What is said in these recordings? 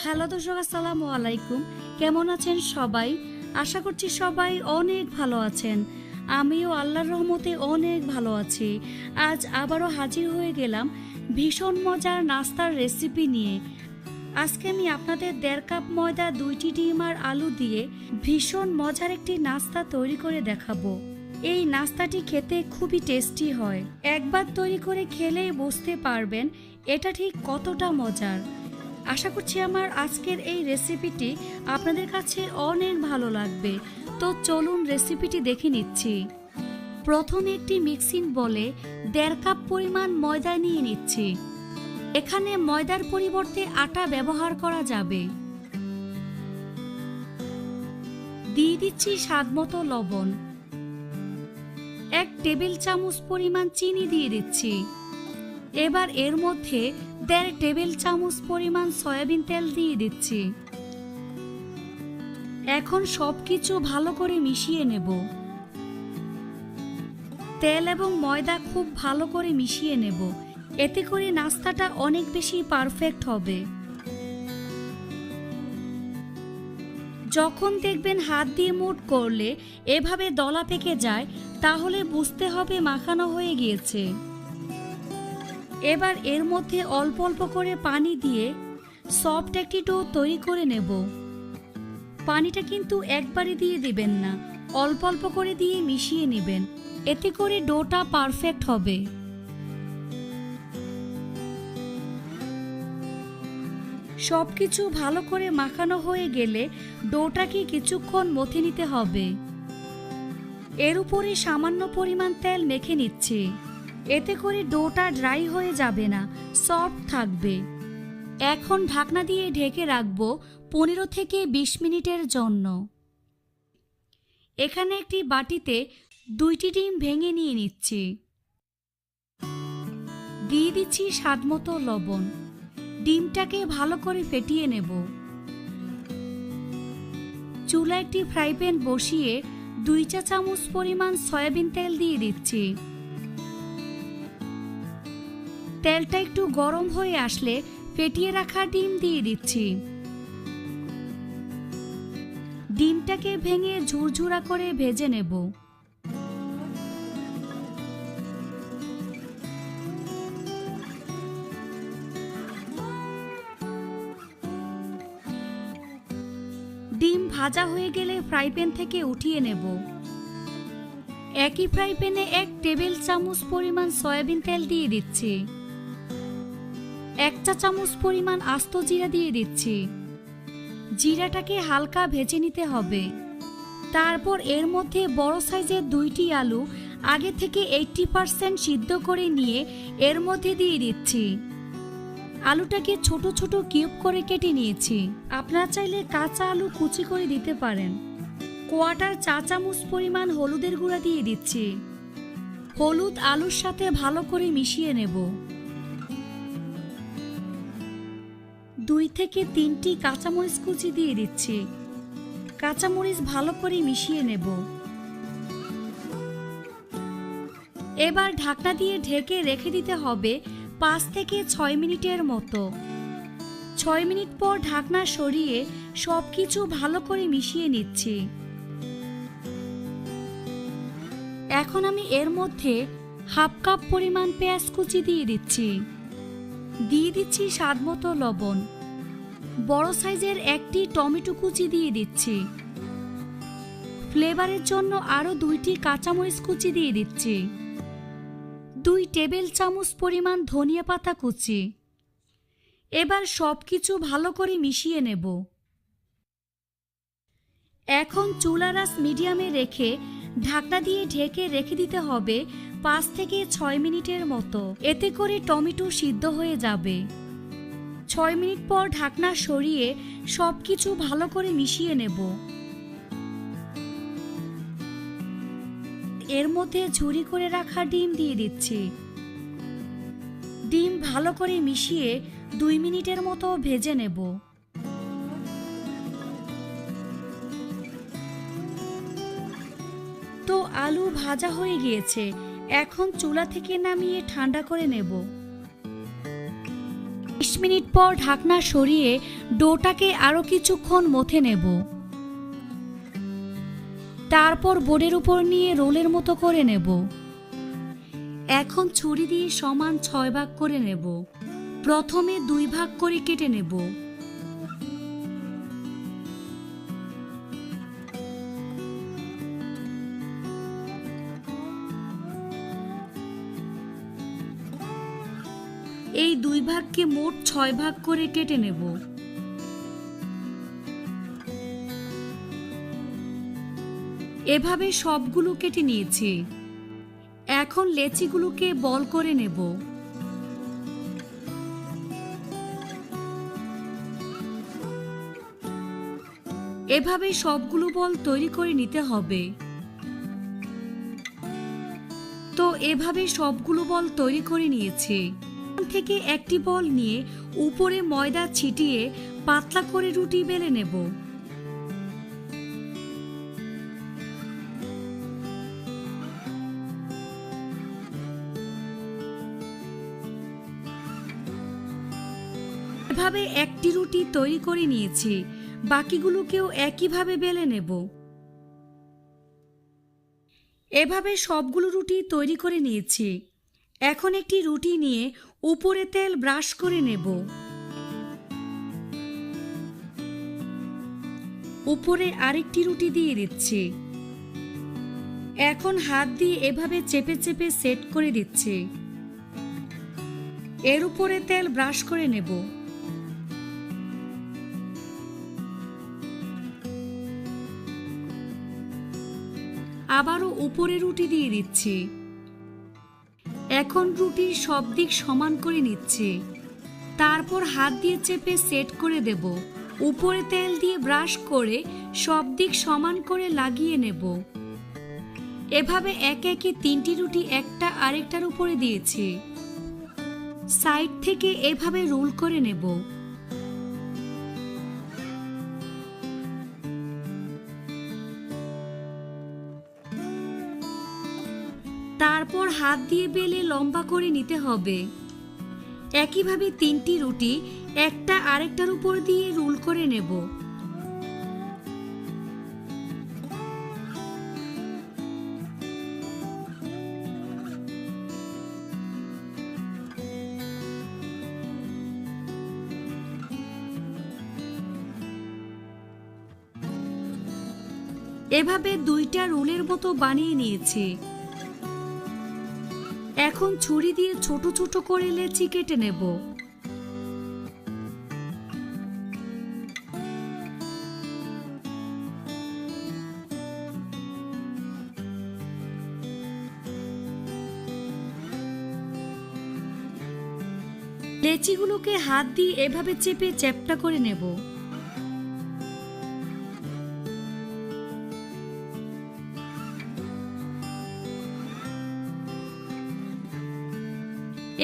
Hello দর্শক, আসসালামু আলাইকুম। কেমন আছেন সবাই? আশা করছি সবাই অনেক ভালো আছেন। আমিও আল্লাহর রহমতে অনেক ভালো আছি। আজ আবারও হাজির হয়ে গেলাম ভীষণ মজার নাস্তার রেসিপি নিয়ে। আজকে আমি আপনাদের 1.5 কাপ ময়দা, 2টি ডিম আর আলু দিয়ে ভীষণ মজার একটি নাস্তা তৈরি করে দেখাবো। এই নাস্তাটি খেতে খুবই টেস্টি হয়। একবার তৈরি করে খেলেই বুঝতে পারবেন এটা ঠিক কতটা মজার। আশা করছি আমার আজকের এই রেসিপিটি আপনাদের কাছে অনেক ভালো লাগবে। তো চলুন রেসিপিটি দেখে নিচ্ছি। প্রথমে একটি মিক্সিং বলে 1.5 কাপ পরিমাণ ময়দা নিয়ে নিচ্ছি। এখানে ময়দার পরিবর্তে আটা ব্যবহার করা যাবে। দিয়ে দিচ্ছি স্বাদমতো লবণ। 1 টেবিল চামচ পরিমাণ চিনি দিয়ে দিচ্ছি। এবার এর মধ্যে 1.5 টেবিল চামচ পরিমাণ সয়াবিন তেল দিয়ে দিচ্ছি। এখন সবকিছু ভালো করে মিশিয়ে নেব। তেল এবং ময়দা খুব ভালো করে মিশিয়ে নেব, এতে করে নাস্তাটা অনেক বেশি পারফেক্ট হবে। যখন দেখবেন হাত দিয়ে মুঠ করলে এভাবে দলা পেকে যায়, তাহলে বুঝতে হবে মাখানো হয়ে গিয়েছে। এবার এর মধ্যে অল্প অল্প করে পানি দিয়ে সফট একটি ডো তৈরি করে নেব। পানিটা কিন্তু একবারে দিয়ে দিবেন না, অল্প অল্প করে দিয়ে মিশিয়ে নেবেন, এতে করে ডোটা পারফেক্ট হবে। সবকিছু ভালো করে মাখানো হয়ে গেলে ডোটাকে কিছুক্ষণ মথে নিতে হবে। এর উপরে সামান্য পরিমাণ তেল মেখে নিচ্ছি, এতে করে ডোটা ড্রাই হয়ে যাবে না, সফট থাকবে। এখন ঢাকনা দিয়ে ঢেকে রাখবো 15 থেকে 20 মিনিটের জন্য। এখানে একটি বাটিতে 2টি ডিম ভেঙে নিয়ে নিচ্ছি। দিয়ে দিচ্ছি স্বাদমতো লবণ। ডিমটাকে ভালো করে ফেটিয়ে নেব। চুলায় একটি ফ্রাই প্যান বসিয়ে 2 চা চামচ পরিমাণ সয়াবিন তেল দিয়ে দিচ্ছি। তেলটা একটু গরম হয়ে আসলে ফেটিয়ে রাখা ডিম দিয়ে দিচ্ছি। ডিমটাকে ভেঙে ঝুরঝুরা করে ভেজে নেব। ডিম ভাজা হয়ে গেলে ফ্রাই প্যান থেকে উঠিয়ে নেব। একই ফ্রাই প্যানে 1 টেবিল চামচ পরিমাণ সয়াবিন তেল দিয়ে দিচ্ছি। 1 চা চামচ পরিমাণ আস্ত জিরা দিয়ে দিচ্ছি। জিরাটাকে হালকা ভেজে নিতে হবে। তারপর এর মধ্যে বড় সাইজের 2টি আলু আগে থেকে 80% সিদ্ধ করে নিয়ে এর মধ্যে দিয়ে দিচ্ছি। আলুটাকে ছোট ছোট কিউব করে কেটে নিয়েছি। আপনারা চাইলে কাঁচা আলু কুচি করে দিতে পারেন। 1/4 চা চামচ পরিমাণ হলুদের গুঁড়া দিয়ে দিচ্ছি। হলুদ আলুর সাথে ভালো করে মিশিয়ে নেব। 2 থেকে 3টি কাঁচামরিচ কুচি দিয়ে দিচ্ছি। কাঁচামরিচ ভালো করে মিশিয়ে নেব। এবার ঢাকনা দিয়ে ঢেকে রেখে দিতে হবে 5 থেকে 6 মিনিটের মতো। 6 মিনিট পর ঢাকনা সরিয়ে সবকিছু ভালো করে মিশিয়ে নিচ্ছি। এখন আমি এর মধ্যে 1/2 কাপ পরিমাণ পেঁয়াজ কুচি দিয়ে দিচ্ছি। দিয়ে দিচ্ছি স্বাদমতো লবণ। বড় সাইজের একটি টমেটো কুচি দিয়ে দিচ্ছি। ফ্লেভারের জন্য আরও 2টি কাঁচামরিচ কুচি দিয়ে দিচ্ছি। 2 টেবিল চামচ পরিমাণ ধনিয়া পাতা কুচি। এবার সবকিছু ভালো করে মিশিয়ে নেব। এখন চুলার আঁচ মিডিয়ামে রেখে ঢাকনা দিয়ে ঢেকে রেখে দিতে হবে 5 থেকে 6 মিনিটের মতো, এতে করে টমেটো সিদ্ধ হয়ে যাবে। 6 মিনিট পর ঢাকনা সরিয়ে সবকিছু ভালো করে মিশিয়ে নেব। এর মধ্যে ঝুরি করে রাখা ডিম দিয়ে দিচ্ছি। ডিম ভালো করে মিশিয়ে 2 মিনিটের মতো ভেজে নেব। তো আলু ভাজা হয়ে গিয়েছে। এখন চুলা থেকে নামিয়ে ঠান্ডা করে নেব। মিনিট পর ঢাকনা সরিয়ে ডোটাকে আরও কিছুক্ষণ মথে নেব। তারপর বোর্ডের উপর নিয়ে রোলের মতো করে নেব। এখন ছুরি দিয়ে সমান 6 ভাগ করে নেব। প্রথমে 2 ভাগ করে কেটে নেব। এই 2 ভাগকে মোট 6 ভাগ করে কেটে নেব। এভাবে সবগুলো কেটে নিয়েছি। এখন লেচিগুলোকে বল করে নেব। এভাবে সবগুলো বল তৈরি করে নিতে হবে। তো এভাবে সবগুলো বল তৈরি করে নিয়েছি। এখান থেকে একটি বল নিয়ে উপরে ময়দা ছিটিয়ে পাতলা করে রুটি বেলে নেব। এভাবে একটি রুটি তৈরি করে নিয়েছি। বাকিগুলোকেও একইভাবে বেলে নেব। এভাবে সবগুলো রুটি তৈরি করে নিয়েছি। এখন একটি রুটি নিয়ে উপরে তেল ব্রাশ করে নেব। উপরে আরেকটি রুটি দিয়ে দিচ্ছি। এখন হাত দিয়ে এভাবে চেপে চেপে সেট করে দিচ্ছি। এর উপরে তেল ব্রাশ করে নেব। আবারও উপরে রুটি দিয়ে দিচ্ছি। এখন রুটির সব দিক সমান করে নিচ্ছি। তারপর হাত দিয়ে চেপে সেট করে দেব। উপরে তেল দিয়ে ব্রাশ করে সব দিক সমান করে লাগিয়ে নেব। এভাবে একে একে 3টি রুটি একটা আরেকটার উপরে দিয়েছি। সাইড থেকে এভাবে রোল করে নেব। তারপর হাত দিয়ে বেলে লম্বা করে নিতে হবে। একইভাবে 3টি রুটি একটা আরেকটার উপর দিয়ে রোল করে নেব। এভাবে 2টা রোলের মতো বানিয়ে নিয়েছি। এখন ছুরি দিয়ে ছোট ছোট করে লেচি কেটে নেব। লেচিগুলোকে হাত দিয়ে এভাবে চেপে চ্যাপ্টা করে নেব।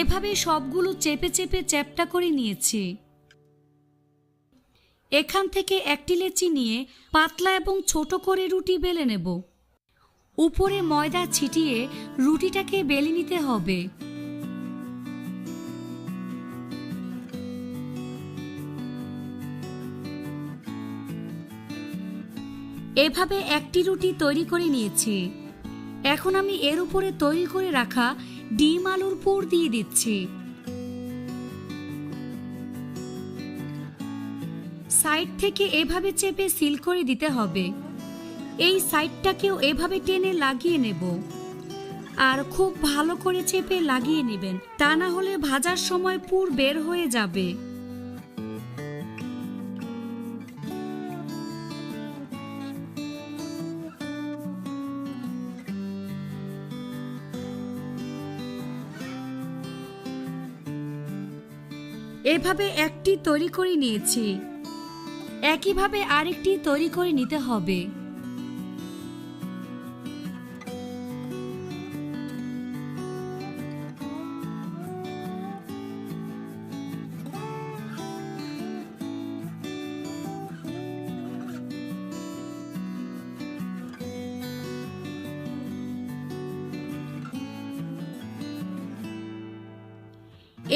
এভাবে সবগুলো চেপে চেপে চ্যাপ্টা করে নিয়েছি। এখান থেকে একটি লেচি নিয়ে পাতলা এবং ছোট করে রুটি বেলে নেব। উপরে ময়দা ছিটিয়ে রুটিটাকে বেলে নিতে হবে। এভাবে একটি রুটি তৈরি করে নিয়েছি। এখন আমি এর উপরে তৈরি করে রাখা ডিম আলুর পুর দিয়ে দিচ্ছি। সাইড থেকে এভাবে চেপে সিল করে দিতে হবে। এই সাইডটাকেও এভাবে টেনে লাগিয়ে নেব। আর খুব ভালো করে চেপে লাগিয়ে নেবেন, তা না হলে ভাজার সময় পুর বের হয়ে যাবে। এভাবে একটি তৈরি করে নিয়েছি। একইভাবে আরেকটি তৈরি করে নিতে হবে।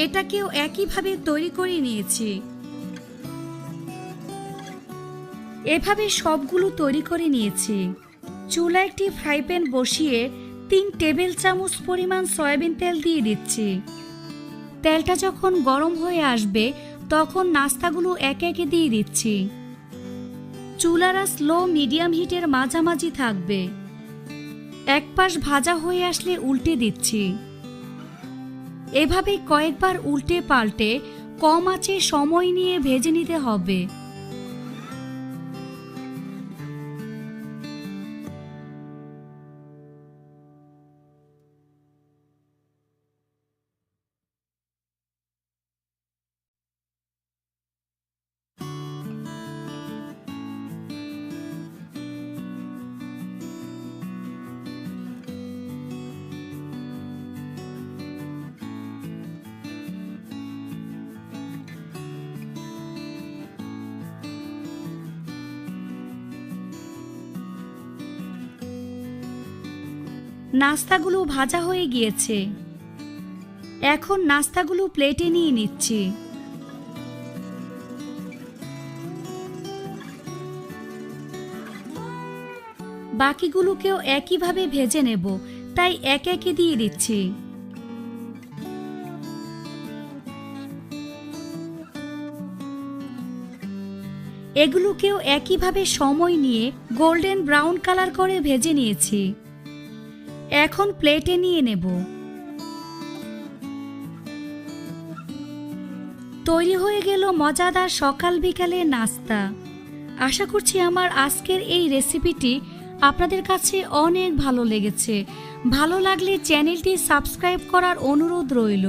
এটাকেও একইভাবে তৈরি করে নিয়েছি। এভাবে সবগুলো তৈরি করে নিয়েছি। চুলায় একটি ফ্রাই প্যান বসিয়ে 3 টেবিল চামচ পরিমাণ সয়াবিন তেল দিয়ে দিচ্ছি। তেলটা যখন গরম হয়ে আসবে তখন নাস্তাগুলো একে একে দিয়ে দিচ্ছি। চুলারা স্লো মিডিয়াম হিটের মাঝামাঝি থাকবে। এক পাশ ভাজা হয়ে আসলে উল্টে দিচ্ছি। এভাবে কয়েকবার উল্টে পাল্টে কম আঁচে সময় নিয়ে ভেজে নিতে হবে। নাস্তাগুলো ভাজা হয়ে গিয়েছে। এখন নাস্তাগুলো প্লেটে নিয়ে নিচ্ছি। বাকিগুলোকেও একইভাবে ভেজে নেব, তাই একে একে দিয়ে দিচ্ছি। এগুলোকেও একইভাবে সময় নিয়ে গোল্ডেন ব্রাউন কালার করে ভেজে নিয়েছি। এখন প্লেটে নিয়ে নেব। তৈরি হয়ে গেল মজাদার সকাল বিকালের নাস্তা। আশা করছি আমার আজকের এই রেসিপিটি আপনাদের কাছে অনেক ভালো লেগেছে। ভালো লাগলে চ্যানেলটি সাবস্ক্রাইব করার অনুরোধ রইল।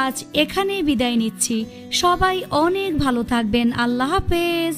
আজ এখানেই বিদায় নিচ্ছি। সবাই অনেক ভালো থাকবেন। আল্লাহ হাফেজ।